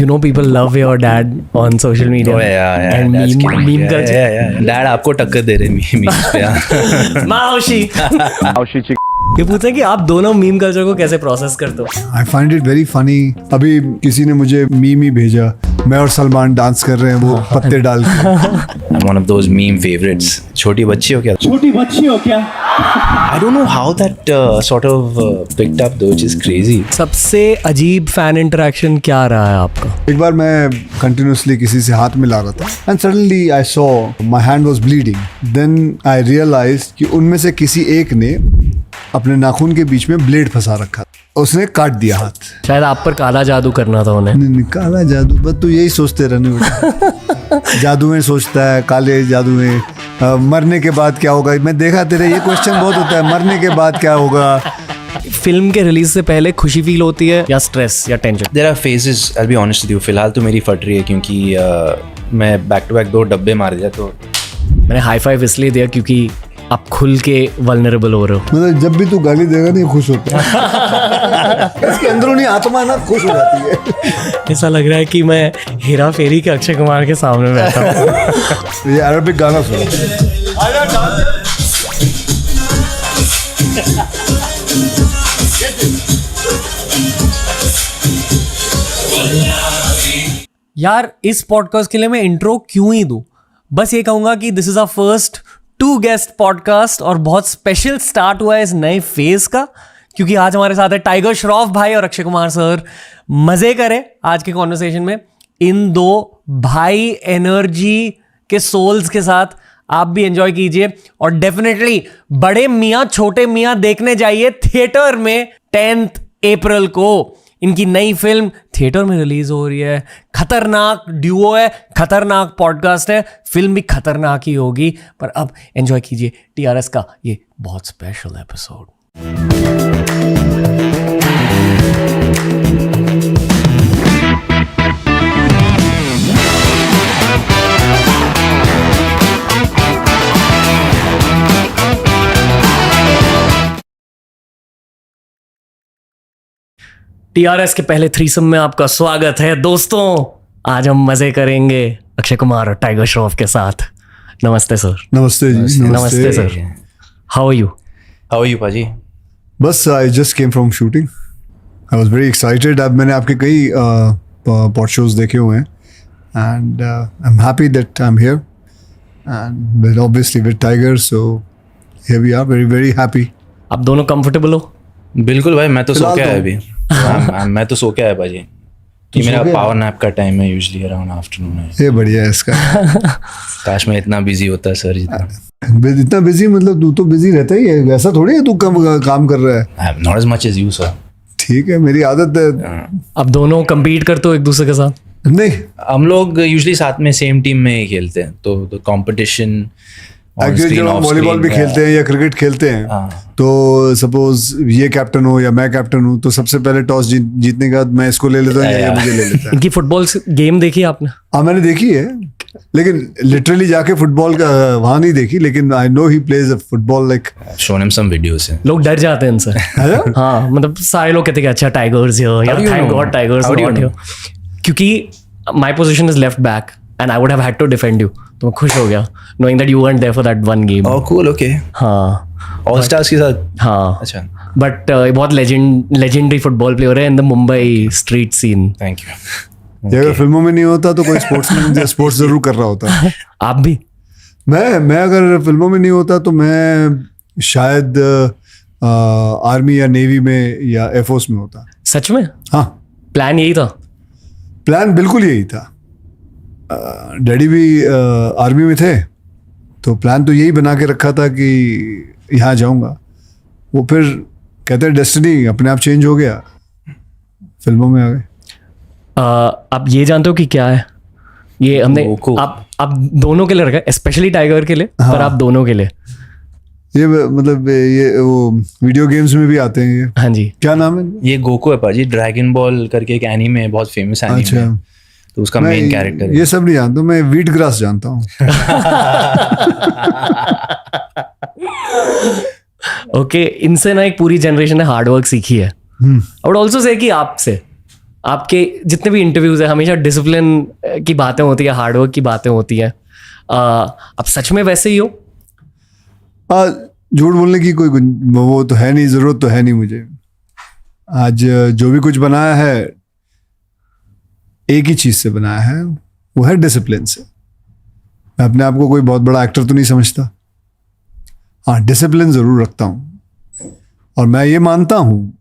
You know, people love your dad on social media. Oh yeah, and that's meme killing. culture. Yeah. Dad आपको टक्कर दे रहे memes पे हाँ. माउशी ये पूछे कि आप दोनों मीम कल्चर को कैसे प्रोसेस करते हो? I find it very funny. अभी किसी ने मुझे मीम ही भेजा, मैं और सलमान डांस कर रहे हैं वो पत्ते डाल के. I'm one of those meme favorites. छोटी बच्ची हो क्या? I don't know how that sort of picked up though, which is crazy. सबसे अजीब फैन इंटरेक्शन क्या रहा है आपका? एक बार मैं कंटिन्यूसली किसी से हाथ मिला रहा था and suddenly I saw my hand was bleeding. Then I realize कि उनमें से किसी एक ने अपने नाखून के बीच में ब्लेड फंसा रखा, उसने काट दिया हाथ. शायद आप पर काला जादू करना था उन्हें. काला जादू, बस तू यही सोचते रहने बेटा. जादू में सोचता है, काले जादू में. मरने के बाद क्या होगा? मैं देखा तेरे ये क्वेश्चन बहुत होता है, मरने के बाद क्या होगा. फिल्म के रिलीज से पहले खुशी फील होती है या स्ट्रेस या tension? There are phases. I'll be honest with you. फिलहाल तो मेरी फट रही है क्योंकि मैं बैक टू बैक 2 डब्बे मार दिया. तो मैंने हाई फाइव इसलिए दिया क्योंकि आप खुल के वल्नरेबल हो रहे हो. मतलब जब भी तू गाली देगा नहीं खुश होता है. इसके अंदरूनी आत्मा ना खुश हो जाती है. ऐसा लग रहा है कि मैं हेरा फेरी के अक्षय कुमार के सामने बैठा हूँ. ये अरबिक गाना सुनो. यार इस पॉडकास्ट के लिए मैं इंट्रो क्यों ही दूं? बस ये कहूंगा कि this is our first 2 guest podcast और बहुत स्पेशल स्टार्ट हुआ है इस नए फेज का, क्योंकि आज हमारे साथ है टाइगर श्रॉफ भाई और अक्षय कुमार सर. मजे करें आज के कॉन्वर्सेशन में इन 2 भाई एनर्जी के सोल्स के साथ. आप भी एंजॉय कीजिए और डेफिनेटली बड़े मियाँ छोटे मियाँ देखने जाइए थिएटर में 10 अप्रैल को. इनकी नई फिल्म थिएटर में रिलीज हो रही है. खतरनाक ड्यूओ है, खतरनाक पॉडकास्ट है, फिल्म भी खतरनाक ही होगी. पर अब एंजॉय कीजिए TRS का ये बहुत स्पेशल एपिसोड. TRS के पहले थ्रीसम में आपका स्वागत है दोस्तों. आज हम मजे करेंगे अक्षय कुमार और टाइगर श्रॉफ के साथ. नमस्ते सर. नमस्ते जी. नमस्ते sir. How are you? How are you, पाजी? बस I just came from shooting. I was very excited. अब मैंने आपके कई पॉड शोज देखे हुए हैं and I am happy that I am here and obviously with Tiger, so here we are. Very very happy. आप दोनों कंफर्टेबल हो? बिल्कुल भाई, मैं तो सो के फिलहाल आया अभी. मैं तो सो के आया पाजी. ये मेरा पावर नैप का टाइम है यूजुअली अराउंड आफ्टरनून है. ये बढ़िया है इसका. काश मैं इतना बिजी होता सर जितना. इतना बिजी मतलब तू तो बिजी रहता ही है, वैसा थोड़ी है तू कम काम कर रहा है. I'm not as much as you, sir. ठीक है, मेरी आदत है. आप दोनों compete करते हो एक दूसरे के साथ? नहीं, हम लोग यूजुअली साथ में सेम टीम में ही खेलते हैं, तो कंपटीशन एक्चुअली जब हम वॉलीबॉल भी खेलते हैं या क्रिकेट खेलते हैं तो सपोज ये कैप्टन हो या मैं कैप्टन हूँ तो सबसे पहले टॉस जीतने के बाद मैं इसको ले लेता हूँ या ये मुझे ले लेता है. इनकी फुटबॉल गेम देखी आपने? हाँ मैंने देखी है, लेकिन लिटरली जाके फुटबॉल का वहाँ नहीं देखी, लेकिन I know he plays a football like. Shown him some videos. लोग डर जाते हैं इनसे. हाँ मतलब सारे लोग कहते हैं अच्छा टाइगर्स हियर या thank god tigers not here, क्योंकि my position is left back and I would have had to defend you. तो मैं खुश हो गया knowing that you weren't there for that one game. Oh cool, okay. हाँ all stars के साथ. हाँ अच्छा. बट बहुत लेजेंडरी फुटबॉल प्लेयर है in the Mumbai street scene. Thank you. ये अगर फिल्मों में नहीं होता तो कोई स्पोर्ट्समैन स्पोर्ट्स जरूर कर रहा होता. आप भी? मैं अगर फिल्मों में नहीं होता तो मैं शायद आर्मी या नेवी में या एयरफोर्स में होता. सच में? हाँ. प्लान यही था? प्लान बिल्कुल यही था. डैडी भी आर्मी में थे तो प्लान तो यही बना के रखा था कि यहाँ जाऊँगा. वो फिर कहते हैं डेस्टिनी अपने आप चेंज हो गया, फिल्मों में आ गए. आप ये जानते हो कि क्या है ये? हमने आप दोनों के लिए रखा है, स्पेशली टाइगर के लिए. हाँ. पर आप दोनों के लिए ये मतलब ये वो वीडियो गेम्स में भी आते हैं ये. हाँ जी. क्या नाम है? ये गोकू है पाजी. ड्रैगन बॉल करके एक एनीमे है, बहुत फेमस एनीमे. अच्छा. तो उसका मेन कैरेक्टर है. ये सब नहीं जानता, मैं वीट ग्रास जानता हूँ. ओके, इनसे ना एक पूरी जनरेशन ने हार्डवर्क सीखी है. आई वुड आल्सो से कि आपसे आपके जितने भी इंटरव्यूज है हमेशा डिसिप्लिन की बातें होती है, हार्डवर्क की बातें होती है। आप सच में वैसे ही हो? झूठ बोलने की कोई वो तो है नहीं, ज़रूरत तो है नहीं मुझे। आज जो भी कुछ बनाया है एक ही चीज़ से बनाया है, वो है डिसिप्लिन से। मैं अपने आप को कोई बहुत बड़ा एक्टर तो नहीं समझता, हाँ डिसिप्लिन ज़रूर रखता हूँ। और मैं ये मानता हूँ,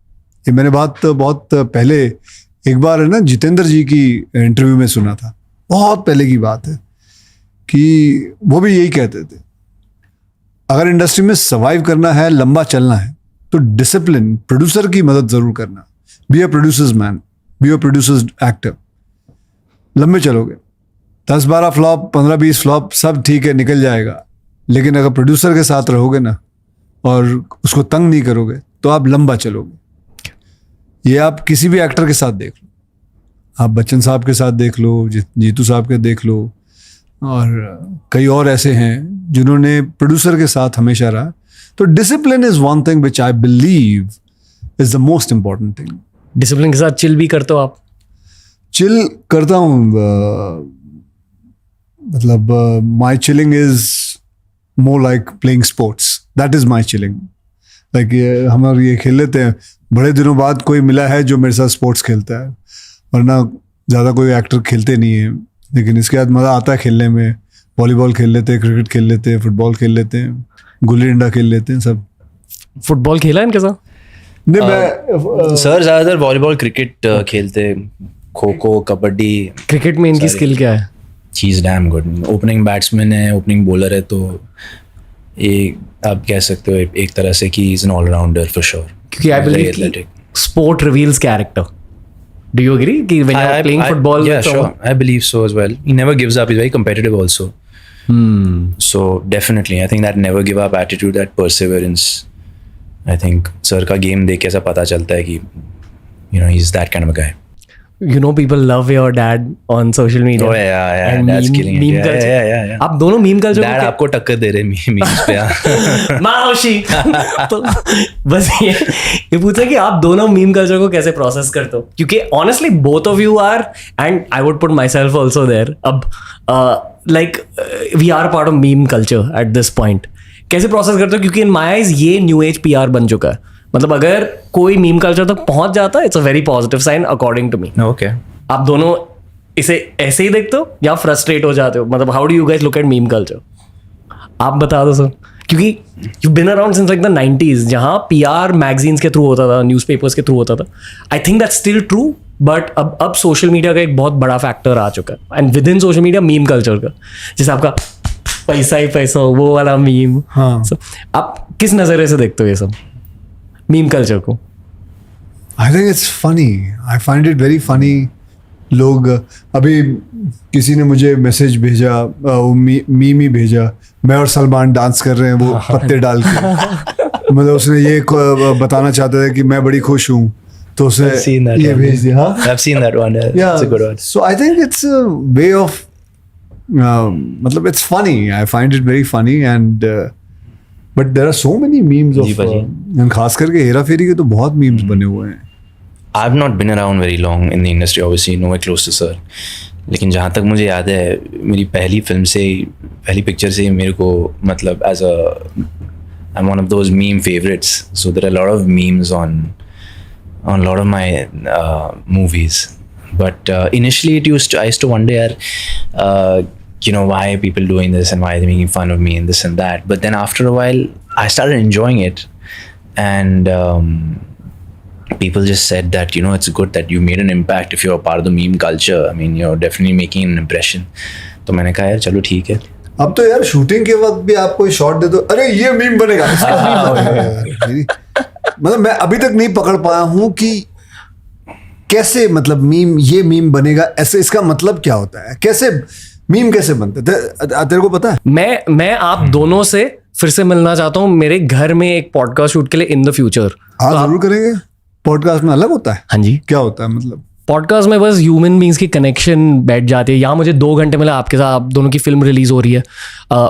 ये मैंने बात बहुत पहले एक बार है ना जितेंद्र जी की इंटरव्यू में सुना था, बहुत पहले की बात है, कि वो भी यही कहते थे अगर इंडस्ट्री में सर्वाइव करना है, लंबा चलना है, तो डिसिप्लिन, प्रोड्यूसर की मदद ज़रूर करना। Be a producers man, be a producers actor. लंबे चलोगे, 10-12 फ्लॉप, 15-20 फ्लॉप, सब ठीक है, निकल जाएगा। लेकिन अगर प्रोड्यूसर के साथ रहोगे ना और उसको तंग नहीं करोगे तो आप लंबा चलोगे। ये आप किसी भी एक्टर के साथ देख लो, आप बच्चन साहब के साथ देख लो, जीतू साहब के देख लो, और कई और ऐसे हैं जिन्होंने प्रोड्यूसर के साथ हमेशा रहा। तो discipline is one thing which I believe is the most important thing. Discipline के साथ चिल भी करते हो आप? चिल करता हूँ, मतलब my chilling is more like playing sports, that is my chilling. Like हम ये खेल लेते हैं, बड़े दिनों बाद कोई मिला है जो मेरे साथ स्पोर्ट्स खेलता है, वरना ज़्यादा कोई एक्टर खेलते नहीं है। लेकिन इसके बाद मज़ा आता है खेलने में। वॉलीबॉल खेल लेते हैं, क्रिकेट खेल लेते हैं, फुटबॉल खेल लेते हैं, गुल्ली डंडा खेल लेते हैं, सब। फुटबॉल खेला है इनके साथ? नहीं, मैं सर ज़्यादातर वॉलीबॉल, क्रिकेट खेलते, खो खो, कबड्डी। क्रिकेट में इनकी स्किल क्या है? चीज़ डैम गुड। ओपनिंग बैट्समैन है, ओपनिंग बॉलर है, तो ये आप कह सकते हो एक तरह से कि is an allrounder for sure. क्योंकि I believe sport reveals character. Do you agree? Ki when you're playing football? Yeah, sure. I believe so as well. He never gives up. He's very competitive also. So definitely, I think that never give up attitude, that perseverance. I think sir का game देख के ऐसा पता चलता है कि he's that kind of a guy. People love your dad on social media. Oh yeah, And dad's killing it. meme Yeah, culture. yeah. आप दोनों meme culture Dad आपको टक्कर दे रहे memes पे। हाँ। माओशी। तो बस ये पूछा कि आप दोनों मीम कल्चर को कैसे प्रोसेस करते हो? क्योंकि honestly both of you are, and I would put myself also there, अब like we are part of meme culture at this point. कैसे प्रोसेस करते हो? क्योंकि इन माई आइज ये न्यू एज PR बन चुका है। मतलब अगर कोई मीम कल्चर तक पहुंच जाता है, it's a very positive sign according to me. Okay. आप दोनों इसे ऐसे ही देखते हो या फ्रस्ट्रेट हो जाते हो? मतलब how do you guys look at meme culture? आप बता दो सर, क्योंकि you been around since like the 90s, जहाँ PR मैगजीन्स के थ्रू होता था, न्यूज़पेपर्स के थ्रू होता था। I think that's still true, but अब सोशल मीडिया का एक बहुत बड़ा फैक्टर आ चुका है, and with in social media meme culture का, जैसे आपका पैसा ही पैसा हो, वो वाला मीम। हाँ। So, आप किस नज़रिए से देखते हो ये सब मीम कल्चर को? I think it's funny, I find it very funny. लोग, अभी किसी ने मुझे मैसेज भेजा, मीम ही भेजा, मैं और सलमान डांस कर रहे हैं वो पत्ते डाल के। मतलब उसने ये बताना चाहता था कि मैं बड़ी खुश हूँ, तो उसने I've seen that ये one. भेज दिया। हाँ? I've seen that one. Yeah, it's a good one. So I think it's a way of, मतलब it's funny. I find it very funny, and but there are so many memes ji of, भाजी। and खास करके हेरा फेरी के तो बहुत memes बने हुए हैं। I've not been around very long in the industry, obviously, nowhere close to sir. लेकिन जहाँ तक मुझे याद है, मेरी पहली फिल्म से, पहली पिक्चर से मेरे को, मतलब as a, I'm one of those meme favorites. So there are a lot of memes on a lot of my movies. But initially I used to wonder, why are people doing this and why are they making fun of me and this and that. But then after a while, I started enjoying it, and people just said that it's good that you made an impact if you're a part of the meme culture. I mean, you're definitely making an impression. तो मैंने कहा यार चलो ठीक है। अब तो यार शूटिंग के वक्त भी आप कोई शॉट दे दो, अरे ये मीम बनेगा, इसका मीम बनेगा। मतलब मैं अभी तक नहीं पकड़ पाया हूँ कि कैसे, मतलब मीम, ये मीम बनेगा ऐसे, इसका मतलब क्या होता है, कैसे मीम कैसे बनते? तेरे को पता है? मैं आप दोनों से फिर से मिलना चाहता हूँ मेरे घर में एक पॉडकास्ट शूट के लिए इन द फ्यूचर। हाँ जरूर करेंगे। पॉडकास्ट में अलग होता है? हाँ जी। क्या होता है मतलब? पॉडकास्ट में बस ह्यूमन बींग्स की कनेक्शन बैठ जाती है। यहाँ मुझे 2 घंटे मिला आपके साथ, आप दोनों की फिल्म रिलीज हो रही है।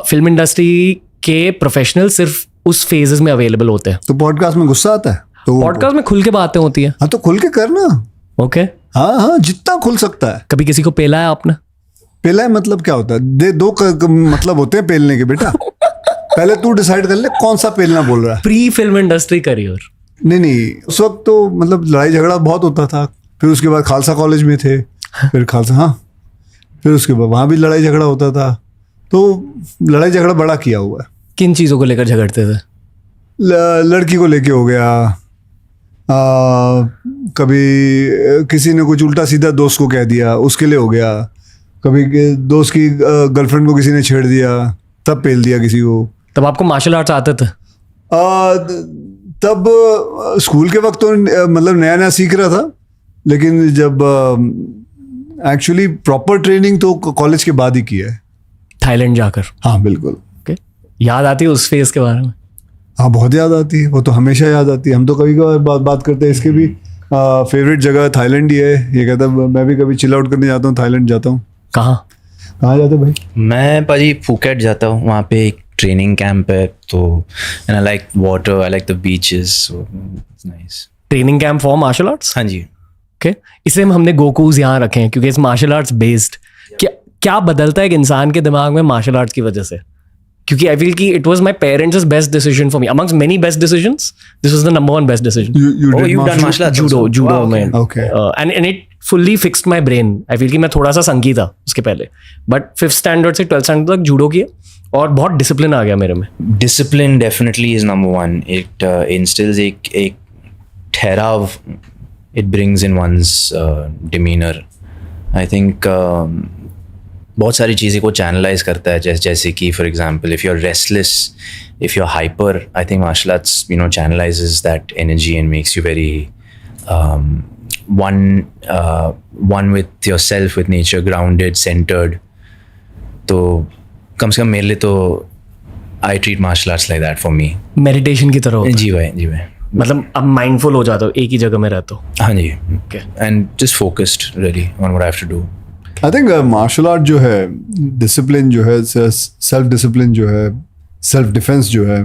फिल्म इंडस्ट्री के प्रोफेशनल सिर्फ उस फेजेस में अवेलेबल होते हैं। तो पॉडकास्ट में गुस्सा आता है? तो पॉडकास्ट में खुल के बातें होती है। हाँ तो खुल के करना। ओके हाँ हाँ, जितना खुल सकता है। कभी किसी को पेला है आपने? पेला है मतलब क्या होता है? मतलब होते हैं पेलने के बेटा। पहले तू डिसाइड कर ले कौन सा पेलना बोल रहा है। Pre film industry career? नहीं, उस वक्त तो मतलब लड़ाई झगड़ा बहुत होता था। फिर उसके बाद खालसा कॉलेज में थे, फिर खालसा, हाँ, फिर उसके बाद वहाँ भी लड़ाई झगड़ा होता था। तो लड़ाई झगड़ा बड़ा किया हुआ है। किन चीज़ों को लेकर झगड़ते थे? लड़की को लेके हो गया, कभी किसी ने कुछ उल्टा सीधा दोस्त को कह दिया, उसके लिए हो गया। कभी दोस्त की गर्लफ्रेंड को किसी ने छेड़ दिया, तब पेल दिया किसी को। तब आपको मार्शल आर्ट्स आते थे? तब स्कूल के वक्त तो मतलब नया नया सीख रहा था, लेकिन जब एक्चुअली प्रॉपर ट्रेनिंग तो कॉलेज के बाद ही किया है, थाईलैंड जाकर। हाँ बिल्कुल। ओके, याद आती है उस फेज के बारे में? हाँ बहुत याद आती है, वो तो हमेशा याद आती है। हम तो कभी कभार बात करते हैं, इसके भी फेवरेट जगह थाईलैंड ही है। ये कहता है मैं भी कभी चिल आउट करने जाता हूँ, थाईलैंड जाता हूँ। कहाँ जाते भाई? मैं पाजी फुकेट जाता हूँ, वहाँ पे एक ट्रेनिंग कैंप है, तो and I like water, I like the beaches, so it's nice. Training camp for martial arts? हाँ जी। ओके, इसलिए हमने गोकूज यहाँ रखे हैं क्योंकि इट्स मार्शल आर्ट्स बेस्ड। क्या बदलता है एक इंसान के दिमाग में मार्शल आर्ट्स की वजह से? क्योंकि आई फील कि it was my parents best decision for me amongst many best decisions. This was the number one best decision. you've done martial arts judo also? judo Wow, में okay. and it fully fixed my brain. I feel कि मैं थोड़ा सा संगी था उसके पहले, but 5th standard से 12th स्टैंडर्ड तक जूडो किया और बहुत डिसिप्लिन आ गया मेरे में। Discipline definitely is number one. It instills एक ठहराव, it brings in one's demeanor. I think बहुत सारी चीज़ें को चैनलाइज करता है, जैसे कि for example if you are restless, if you are hyper, I think martial arts channelizes that energy and makes you very one with yourself, with nature, grounded, centered. तो कम से कम मेरे लिए तो I treat martial arts like that for me. Meditation की तरह होता है। जी भाई। मतलब अब माइंडफुल हो जाता हो, एक ही जगह में रहते हो। हाँ जी। Okay. And just focused really on what I have to do. I think martial art जो है, डिसिप्लिन जो है, सेल्फ डिसिप्लिन जो है, सेल्फ डिफेंस जो है,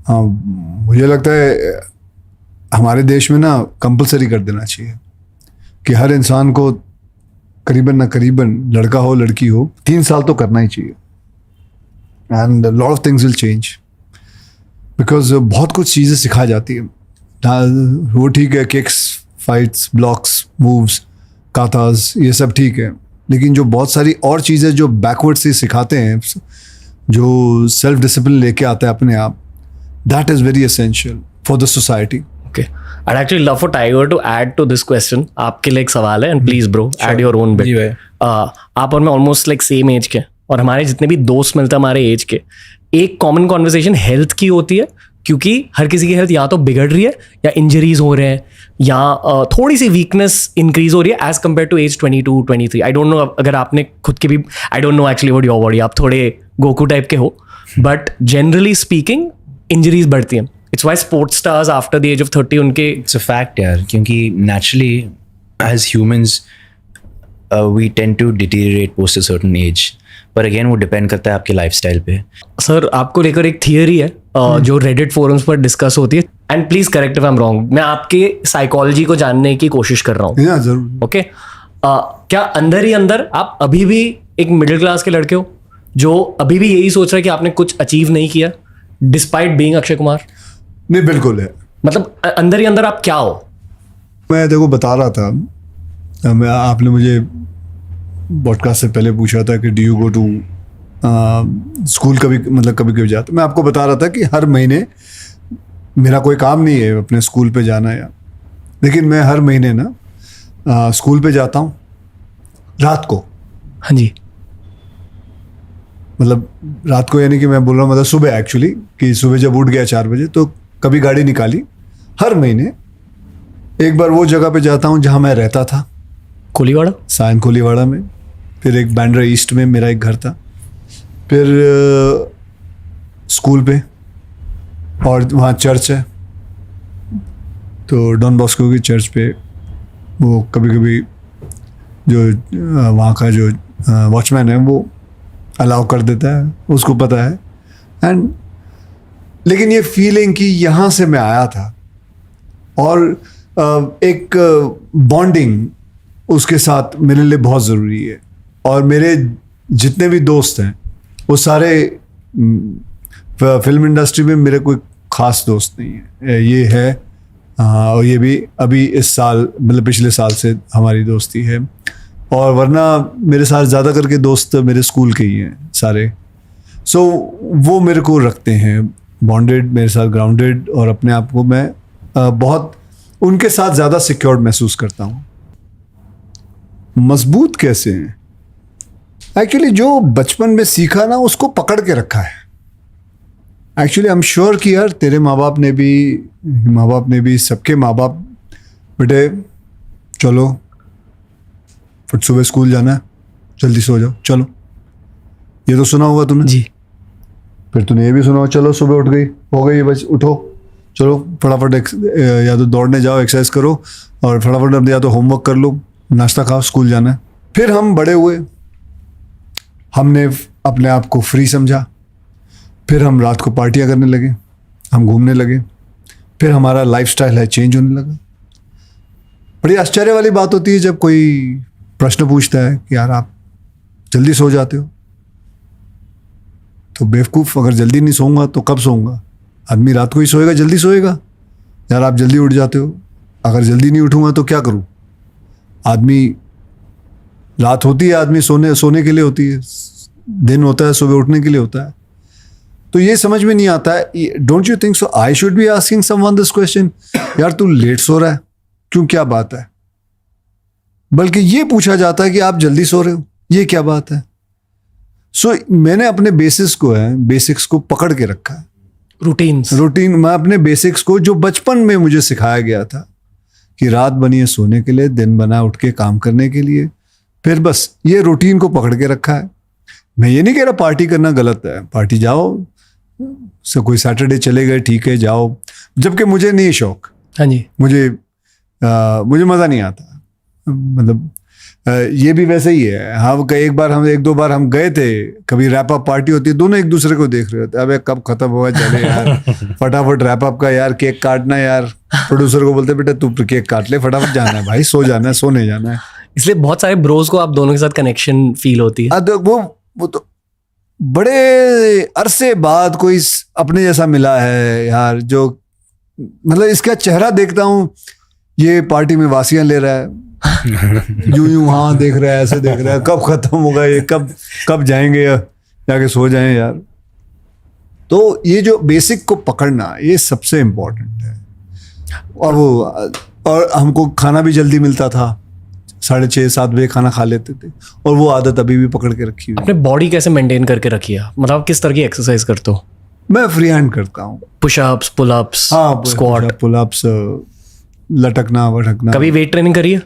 हाँ, मुझे लगता है हमारे देश में ना कंपलसरी कर देना चाहिए कि हर इंसान को करीबन ना करीबन, लड़का हो लड़की हो, 3 साल तो करना ही चाहिए। And lot of things will change, because बहुत कुछ चीज़ें सिखाई जाती है। वो ठीक है, किक्स, फाइट्स, ब्लॉक्स, मूव्स, काताज, ये सब ठीक है, लेकिन जो बहुत सारी और चीज़ें जो बैकवर्ड से सिखाते हैं, जो सेल्फ डिसिप्लिन लेके आता है अपने आप, that is very essential for the society. Okay. I'd actually love for Tiger to add to this question. आपके लिए एक सवाल है, and please bro, add your own bit. जी भाई। आप और मैं ऑलमोस्ट लाइक सेम एज के, और हमारे जितने भी दोस्त मिलते हैं हमारे एज के, एक कॉमन कॉन्वर्सेशन हेल्थ की होती है, क्योंकि हर किसी की हेल्थ या तो बिगड़ रही है, या इंजरीज हो रहे हैं, या थोड़ी सी वीकनेस इंक्रीज हो रही है as compared to age 22, 23। I don't know अगर आपने खुद के भी, I don't know actually what your body, आप थोड़े गोकू टाइप के हो, बट जनरली स्पीकिंग इंजरीज बढ़ती हैं। It's why sports stars after the age of 30 उनके It's a fact यार, क्योंकि naturally as humans we tend to deteriorate post a certain age, पर again वो depend करता है आपके lifestyle पे। सर आपको लेकर एक थियरी है जो रेडिट फोरम्स पर डिस्कस होती है, and please correct if I am wrong, मैं आपके साइकोलॉजी को जानने की कोशिश कर रहा हूँ। जरूर। ओके, क्या अंदर ही अंदर आप अभी भी एक मिडिल क्लास के लड़के हो जो अभी भी यही सोच रहा है कि आपने कुछ अचीव नहीं किया डिस्पाइट बीइंग अक्षय कुमार? नहीं, बिल्कुल है। मतलब अंदर ही अंदर आप क्या हो? मैं देखो बता रहा था, आपने मुझे पॉडकास्ट से पहले पूछा था कि do you go to school, कभी मतलब कभी कभी जाता। मैं आपको बता रहा था कि हर महीने मेरा कोई काम नहीं है अपने स्कूल पे जाना या, लेकिन मैं हर महीने ना स्कूल पे जाता हूँ रात को। हाँ जी। मतलब रात को यानी कि मैं बोल रहा हूँ मतलब सुबह, एक्चुअली कि सुबह जब उठ गया 4 बजे तो कभी गाड़ी निकाली, हर महीने एक बार वो जगह पे जाता हूँ जहाँ मैं रहता था, कोलीवाड़ा, सायन कोलीवाड़ा में। फिर एक बैंड्रा ईस्ट में मेरा एक घर था, फिर स्कूल पे, और वहाँ चर्च है तो डॉन बॉस्को की चर्च पे वो कभी कभी जो वहाँ का जो वॉचमैन है वो अलाउ कर देता है, उसको पता है। एंड लेकिन ये फीलिंग कि यहाँ से मैं आया था, और एक बॉन्डिंग उसके साथ मेरे लिए बहुत ज़रूरी है। और मेरे जितने भी दोस्त हैं वो सारे फिल्म इंडस्ट्री में मेरे कोई ख़ास दोस्त नहीं है। ये है और ये भी अभी इस साल मतलब पिछले साल से हमारी दोस्ती है। और वरना मेरे साथ ज़्यादा करके दोस्त मेरे स्कूल के ही हैं सारे। सो वो मेरे को रखते हैं बॉन्डेड, मेरे साथ ग्राउंडेड, और अपने आप को मैं बहुत उनके साथ ज़्यादा सिक्योर्ड महसूस करता हूँ। मजबूत कैसे हैं? एक्चुअली जो बचपन में सीखा ना उसको पकड़ के रखा है। एक्चुअली आई एम श्योर कि यार तेरे माँ बाप ने भी सबके माँ बाप, बेटे चलो फिर सुबह स्कूल जाना है, जल्दी सो जाओ, चलो, ये तो सुना होगा तूने जी। फिर तूने ये भी सुना होगा, चलो सुबह उठ गई, हो गई बस, उठो, चलो फटाफट या तो दौड़ने जाओ, एक्सरसाइज करो, और फटाफट या तो होमवर्क कर लो, नाश्ता खाओ, स्कूल जाना है। फिर हम बड़े हुए, हमने अपने आप को फ्री समझा, फिर हम रात को पार्टियां करने लगे, हम घूमने लगे, फिर हमारा लाइफस्टाइल है चेंज होने लगा। बड़ी आश्चर्य वाली बात होती है जब कोई प्रश्न पूछता है कि यार आप जल्दी सो जाते हो, तो बेवकूफ़, अगर जल्दी नहीं सोऊंगा तो कब सोऊंगा? आदमी रात को ही सोएगा, जल्दी सोएगा। यार आप जल्दी उठ जाते हो, अगर जल्दी नहीं उठूंगा तो क्या करूं? आदमी, रात होती है आदमी सोने के लिए होती है, दिन होता है सुबह उठने के लिए होता है। तो ये समझ में नहीं आता है। Don't you think so I should be asking someone this question, यार तू लेट सो रहा है क्यों, क्या बात है? बल्कि ये पूछा जाता है कि आप जल्दी सो रहे हो, ये क्या बात है? सो मैंने अपने बेसिक्स को पकड़ के रखा है। रूटीन, मैं अपने बेसिक्स को, जो बचपन में मुझे सिखाया गया था कि रात बनी है सोने के लिए, दिन बना उठ के काम करने के लिए, फिर बस ये रूटीन को पकड़ के रखा है। मैं ये नहीं कह रहा पार्टी करना गलत है, पार्टी जाओ, कोई सैटरडे चले गए, ठीक है जाओ, जबकि मुझे नहीं शौक। हाँ जी। मुझे मज़ा नहीं आता। मतलब ये भी वैसे ही है। हाँ, एक दो बार हम गए थे, कभी रैप अप पार्टी होती है, दोनों एक दूसरे को देख रहे होते, अबे कब खत्म होगा, चले यार फटाफट रैप अप का, यार केक काटना, यार प्रोड्यूसर को बोलते बेटा तू केक काट ले, फटाफट जाना है भाई, सो जाना है, सोने जाना है। इसलिए बहुत सारे ब्रोज को आप दोनों के साथ कनेक्शन फील होती है। वो तो बड़े अरसे बाद कोई अपने जैसा मिला है यार, जो मतलब इसका चेहरा देखता हूँ, ये पार्टी में वासियां ले रहा है, यूं हाँ देख रहा है, ऐसे देख रहा है, कब खत्म होगा ये, कब जाएंगे, जाके सो जाएं यार। तो ये जो बेसिक को पकड़ना, ये सबसे इम्पोर्टेंट है। और हमको खाना भी जल्दी मिलता था, 6:30-7 बजे खाना खा लेते थे, और वो आदत अभी भी पकड़ के रखी हुई। अपने बॉडी कैसे मेंटेन करके रखी है? मतलब किस तरह की एक्सरसाइज करते हो? मैं फ्री हैंड करता हूँ, पुशअप्स, पुलअप्स, हाँ, स्क्वाट, पुलअप्स, लटकना वटकना। कभी वेट ट्रेनिंग करी है?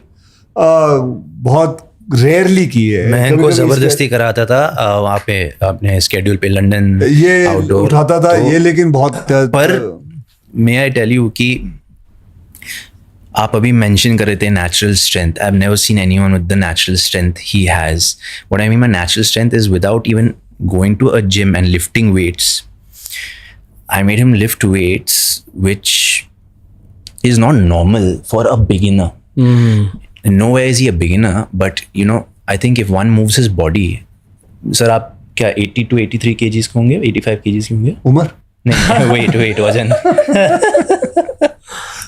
बहुत रेयरली की है। मैं इनको जबरदस्ती कराता था वहाँ पे अपने स्केड्यूल पे, लंदन ये आउटडोर उठाता था, तो, ये लेकिन बहुत पर मे आई टेल यू कि आप अभी मेंशन कर रहे थे natural strength. I have never seen anyone with the natural strength he has. What I mean by natural strength is without even going to a gym and lifting weights. I made him lift weights which is not normal for a beginner. Nowhere is he a beginner, but you know, I think if one moves his body, sir, आप क्या 80 to 83 kgs के होंगे, 85 kgs के होंगे? उम्र? नहीं, wait, वजन।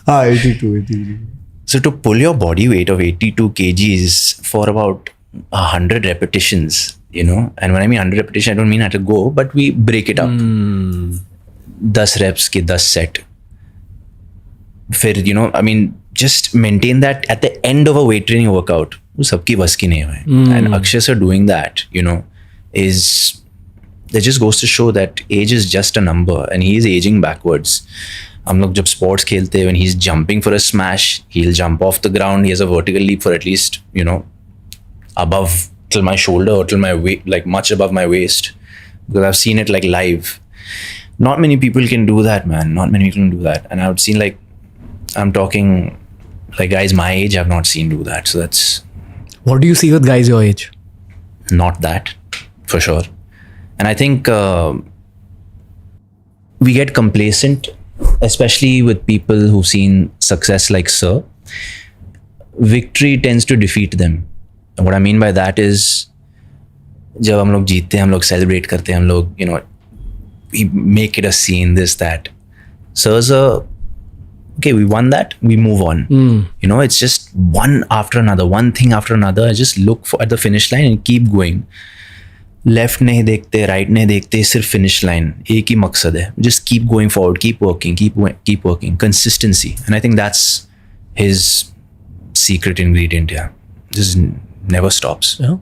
हाँ, 82. So to pull your body weight of 82 kgs for about 100 repetitions, you know, and when I mean 100 repetitions, I don't mean at a go, but we break it up. 10 reps के 10 set. फिर you know, I mean, just maintain that at the end of a weight training workout. वो सबकी बस की नहीं है. And Akshay sir doing that, you know, that just goes to show that age is just a number, and he is aging backwards. हम लोग जब sports खेलते हैं, when he's jumping for a smash, he'll jump off the ground. He has a vertical leap for at least, you know, above till my shoulder or till my waist, like much above my waist, because I've seen it like live. Not many people can do that, man. Not many people can do that, and I've seen like. I'm talking like guys my age I've not seen do that. So that's... What do you see with guys your age? Not that, for sure. And I think we get complacent, especially with people who've seen success like Sir. victory tends to defeat them. What I mean by that is, जब हम लोग जीतते हैं, हम लोग celebrate करते हैं, हम लोग, you know, we make it a scene, this, that. So it's okay, we won that, we move on. You know, it's just one after another, one thing after another. I just look at the finish line and keep going. Left नहीं देखते, right नहीं देखते, सिर्फ finish line. एक ही मकसद है. Just keep going forward, keep working, keep working. Consistency. And I think that's his secret ingredient, yeah. Just never stops. Yeah.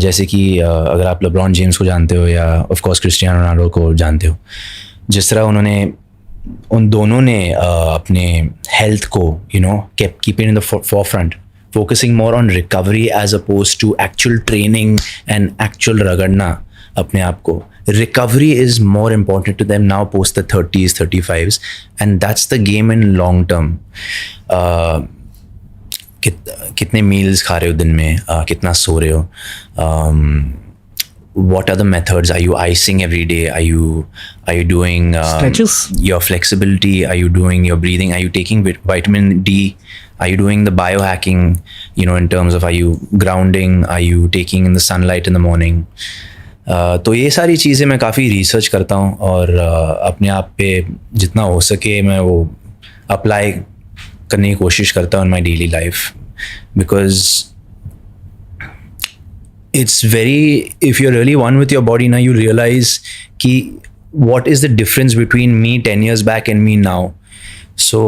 जैसे कि अगर आप लेब्रॉन जेम्स को जानते हो या ऑफ कोर्स क्रिस्टियानो रोनाल्डो को जानते हो, जिस तरह उन दोनों ने अपने हेल्थ को, you know, keep it in the forefront, focusing more on recovery as opposed to actual training and actual रगड़ना अपने आप को. Recovery is more important to them now post the 30s, 35s, and that's the game in long term. कितने meals खा रहे हो दिन में, कितना सो रहे हो, what are the methods? Are you icing every day? Are you doing stretches? Your flexibility? Are you doing your breathing? Are you taking vitamin D? Are you doing the biohacking, you know, in terms of are you grounding? Are you taking in the sunlight in the morning? तो ये सारी चीज़ें मैं काफ़ी research करता हूँ और अपने आप पे जितना हो सके मैं वो अप्लाई करने की कोशिश करता हूँ in my daily life, because it's very, if you're really one with your body now, you realize ki what is the difference between me 10 years back and me now. So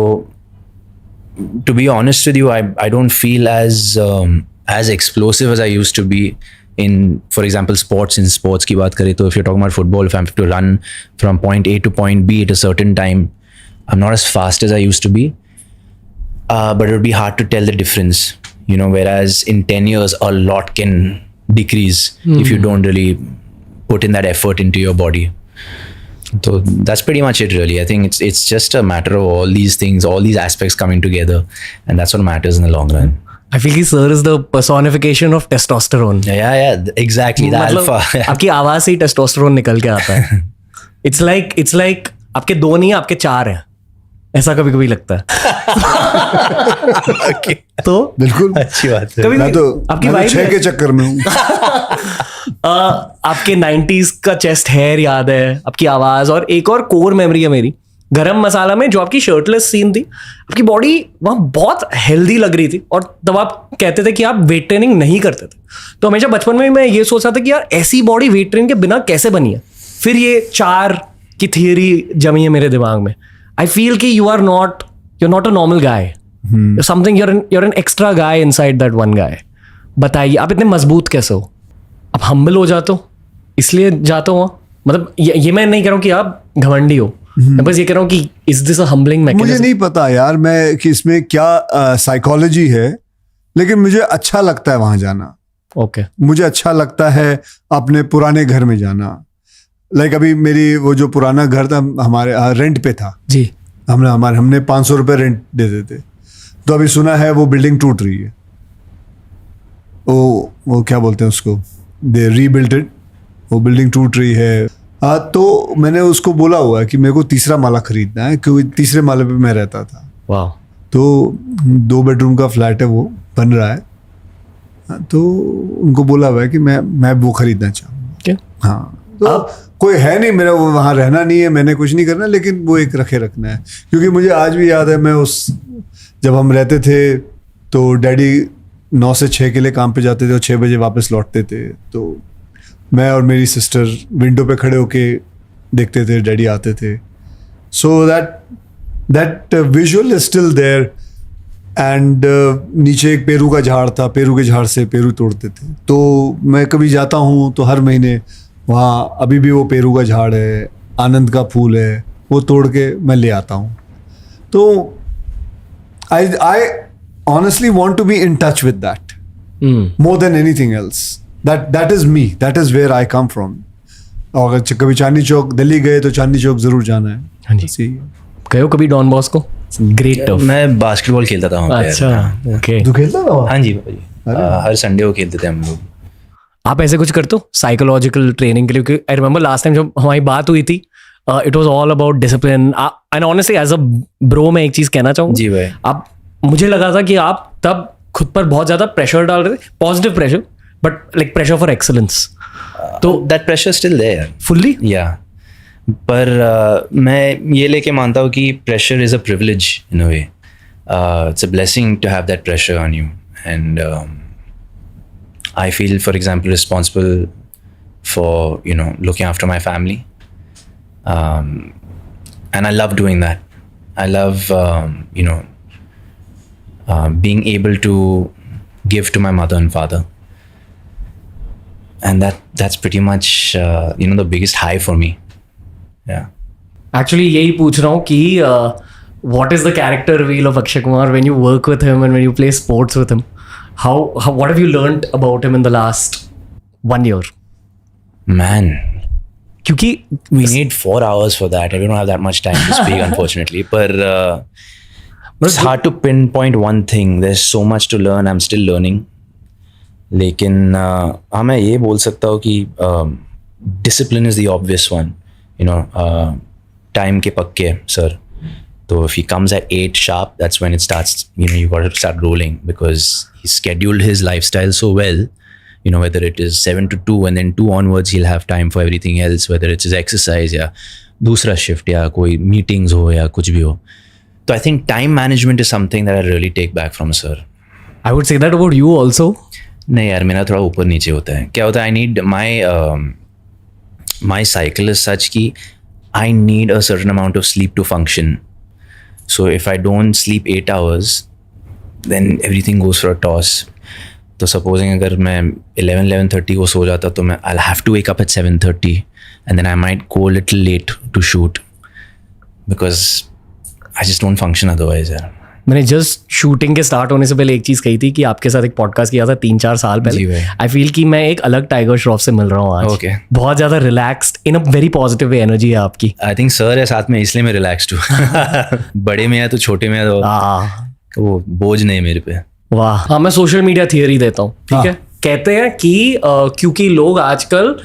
to be honest with you, I don't feel as explosive as I used to be in, for example, sports. In sports ki baat kare to, if you're talking about football, if I have to run from point A to point B at a certain time, I'm not as fast as I used to be. But it would be hard to tell the difference, you know, whereas in 10 years a lot can decrease if you don't really put in that effort into your body. So that's pretty much it, really. I think it's just a matter of all these things, all these aspects coming together, and that's what matters in the long run. I feel कि sir is the personification of testosterone. Yeah, exactly. The alpha. आपकी आवाज से ही testosterone निकल के आता है. It's like आपके दो नहीं, आपके चार हैं. ऐसा कभी कभी लगता है. Okay. तो बिल्कुल अच्छी बात है. मैं तो आपकी मैं vibe तो 6 के चक्कर में हूँ. आपके 90s का चेस्ट हेयर याद है, आपकी आवाज, और एक और कोर मेमोरी है मेरी, गरम मसाला में जो आपकी शर्टलेस सीन थी, आपकी बॉडी वहाँ बहुत हेल्दी लग रही थी और तब आप कहते थे कि आप वेट ट्रेनिंग नहीं करते थे. तो हमेशा बचपन में मैं ये सोचता था कि यार ऐसी बॉडी वेट ट्रेनिंग के बिना कैसे बनी है. फिर ये 4 की थियरी जमी है मेरे दिमाग में. I feel कि you're not a normal guy. You're an extra guy inside that one guy. बताइए आप इतने मजबूत कैसे हो? आप हम्बल हो जाते हो इसलिए जाते हो? मतलब ये मैं नहीं कह रहा हूँ कि आप घमंडी हो, मैं बस ये कह रहा हूँ कि is this a humbling mechanism? मुझे नहीं पता यार मैं कि इसमें क्या साइकोलॉजी है, लेकिन मुझे अच्छा लगता है वहां जाना. ओके. मुझे अच्छा लगता है अपने पुराने घर में जाना. लाइक अभी मेरी वो जो पुराना घर था हमारे रेंट पे था जी. हमने 500 रुपये रेंट देते थे. तो अभी सुना है वो बिल्डिंग टूट रही है. वो क्या बोलते हैं उसको, दे रीबिल्ट इट. वो बिल्डिंग टूट रही है. तो मैंने उसको बोला हुआ है कि मेरे को 3रा माला खरीदना है, क्योंकि 3रे माले पे मैं रहता था. वाह. तो 2 बेडरूम का फ्लैट है, वो बन रहा है. तो उनको बोला हुआ है कि मैं वो खरीदना चाहूँगा. हाँ. तो कोई है नहीं मेरा, वो वहाँ रहना नहीं है, मैंने कुछ नहीं करना, लेकिन वो एक रखना है. क्योंकि मुझे आज भी याद है, मैं जब हम रहते थे तो डैडी 9 से 6 के लिए काम पे जाते थे और 6 बजे वापस लौटते थे. तो मैं और मेरी सिस्टर विंडो पे खड़े होके देखते थे डैडी आते थे. So that visual is still there. And नीचे एक पेरू का झाड़ था, पेरू के झाड़ से पेरू तोड़ते थे. तो मैं कभी जाता हूँ तो हर महीने वहाँ अभी भी वो पेरू का झाड़ है, आनंद का फूल है, वो तोड़ के मैं ले आता हूँ. तो I honestly want to be in touch with that more than anything else. That is me. That is where I come from. और अगर कभी चांदनी चौक दिल्ली गए तो चांदनी चौक जरूर जाना है. हाँ जी. गए हो कभी डॉन बॉस्को? Great tough. मैं बास्केटबॉल खेलता था वहाँ पे. अच्छा. ओके. तू खेलता था? हाँ जी हर संडे को खेलते थे हम लोग. आप ऐसे कुछ करते हो साइकोलॉजिकल ट्रेनिंग के लिए? क्योंकि आई रिमेंबर लास्ट टाइम जब हमारी बात हुई थी, it was all about discipline. And honestly as a bro मैं एक चीज कहना चाहूँगा जी भाई. आप, मुझे लगा था कि आप तब खुद पर बहुत ज़्यादा प्रेशर डाल रहे थे, positive pressure, but like pressure for excellence. तो that pressure still there fully. या पर मैं ये लेके मानता हूँ कि pressure is a privilege in a way. It's a blessing to have that pressure on you. And I feel, for example, responsible for, you know, looking after my family. And I love doing that. I love, you know, being able to give to my mother and father. And that's pretty much, you know, the biggest high for me. Yeah. Actually, यही पूछ रहा हूँ कि what is the character reveal of Akshay Kumar when you work with him and when you play sports with him? How what have you learned about him in the last 1 year? Man, क्योंकि we need 4 hours for that. I don't have that much time to speak, unfortunately. But it's hard to pinpoint one thing. There's so much to learn. I'm still learning. लेकिन हाँ मैं ये बोल सकता हूँ कि discipline is the obvious one. You know, time के पक्के sir. So if he comes at 8 sharp, that's when it starts, you know, you got to start rolling because he scheduled his lifestyle so well, you know, whether it is 7 to 2 and then 2 onwards, he'll have time for everything else, whether it's his exercise या दूसरा shift या कोई meetings हो या कुछ भी हो. So I think time management is something that I really take back from sir. I would say that about you also. नहीं यार मेरा थोड़ा ऊपर नीचे होता है. क्या होता है, I need my cycle is such कि I need a certain amount of sleep to function. So if I don't sleep 8 hours, then everything goes for a toss. तो supposing अगर मैं 11:30 को सो जाता तो मैं I'll have to wake up at 7:30 and then I might go a little late to shoot because I just don't function otherwise यार. मैंने just shooting के स्टार्ट होने से पहले एक चीज़ कही थी कि आपके साथ एक पॉडकास्ट किया था 3-4 साल जी पहले. भाई. आई फील कि मैं एक अलग टाइगर श्रॉफ से मिल रहा हूँ आज. Okay. बहुत ज़्यादा रिलैक्स्ड इन अ वेरी पॉजिटिव वे एनर्जी है आपकी. I think सर है साथ में इसलिए मैं रिलैक्स्ड हूँ. बड़े में है तो छोटे में है तो वो बोझ नहीं मेरे पे. वाह. हाँ मैं सोशल मीडिया थियरी देता हूँ. ठीक है. कहते हैं कि क्योंकि लोग आजकल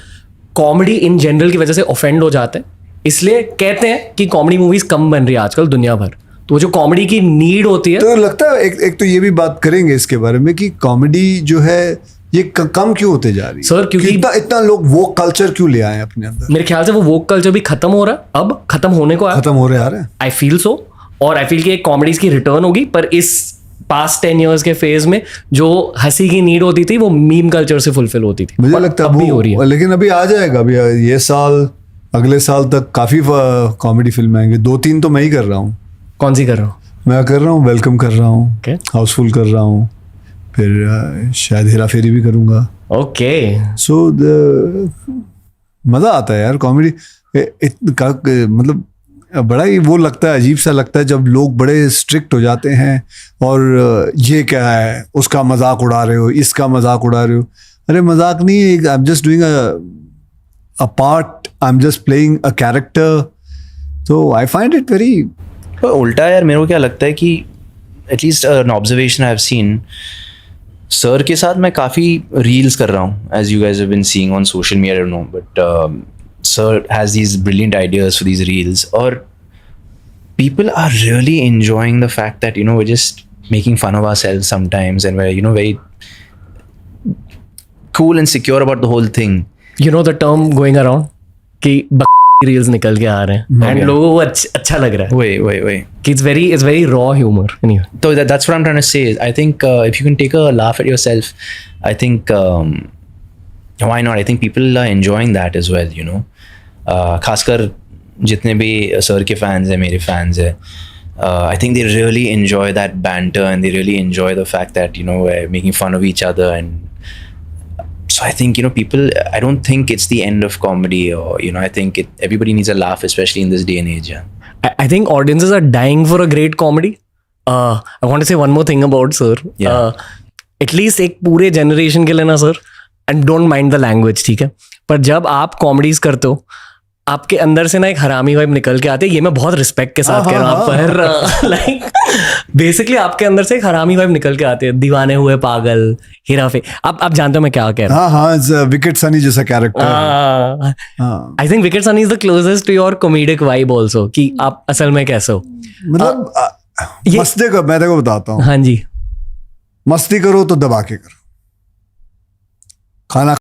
कॉमेडी इन जनरल की वजह से ऑफेंड हो जाते हैं, इसलिए कहते हैं कि कॉमेडी मूवीज कम बन रही है आजकल दुनिया भर. तो वो जो कॉमेडी की नीड होती है, तो लगता है एक तो ये भी बात करेंगे इसके बारे में कि कॉमेडी जो है ये कम क्यों होते जा रही है सर, क्योंकि इतना लोग वो कल्चर क्यों ले आए अपने अंदर. मेरे ख्याल से वो वोक कल्चर भी खत्म हो रहा है, अब खत्म होने को खत्म हो रहे आ रहे हैं. I feel so. और आई फील कि एक कॉमेडीज की रिटर्न होगी, पर इस पास्ट 10 years के फेज में जो हंसी की नीड होती थी वो मीम कल्चर से फुलफिल होती थी. मुझे लगता है अब भी हो रही है. लेकिन अभी आ जाएगा. अभी ये साल अगले साल तक काफी कॉमेडी फिल्म आएंगे. 2-3 तो मैं ही कर रहा हूँ. कौन सी कर रहा हूँ? मैं कर रहा हूँ वेलकम कर रहा हूँ, Okay. हाउसफुल कर रहा हूँ, फिर शायद हेरा फेरी भी करूँगा. ओके. सो मज़ा आता है यार कॉमेडी. मतलब बड़ा ही वो लगता है, अजीब सा लगता है जब लोग बड़े स्ट्रिक्ट हो जाते हैं और ये क्या है, उसका मजाक उड़ा रहे हो, इसका मजाक उड़ा रहे हो. अरे मजाक नहीं है, I am just doing a part, I am just playing a character. तो आई फाइंड इट वेरी. उल्टा यार मेरे को क्या लगता है कि at least an observation I have seen, sir के साथ मैं काफ़ी रील्स कर रहा हूँ, as you guys have been seeing on social media, I don't know, but sir has these brilliant ideas for these reels और people are really enjoying the fact that, you know, we're just making fun of ourselves sometimes and we're, you know, very cool and secure about the whole thing. You know the term going around कि reels निकल के आ रहे हैं and लोगों को अच्छा लग रहा है. Wait. कि it's very raw humor. Anyway. So that's what I'm trying to say. I think if you can take a laugh at yourself, I think why not? I think people are enjoying that as well, you know. खासकर जितने भी sir के fans हैं, मेरे fans हैं, I think they really enjoy that banter and they really enjoy the fact that, you know, we're making fun of each other. And so I think, you know, people, I don't think it's the end of comedy, or, you know, I think everybody needs a laugh, especially in this day and age. I think audiences are dying for a great comedy. I want to say one more thing about sir. Yeah. At least एक पूरे generation के लिए ना sir, and don't mind the language, ठीक है, पर जब आप कॉमेडीज करते हो आपके अंदर से ना एक हरामी वाइब निकल के आती है. ये मैं बहुत रिस्पेक्ट के साथ कह रहा हूँ, पर लाइक बेसिकली आपके अंदर से एक हरामी वाइब निकल के आती है. दीवाने हुए पागल, हेरा फेरी. आप जानते हो मैं क्या कह रहा हूँ. हाँ, विकेट सनी जैसा character. I think wicket Sunny is the closest to your comedic vibe also, कि आप असल में कैसे हो. मतलब मैं देखो बताता हूँ. हाँ जी. मस्ती करो तो दबा के करो, खाना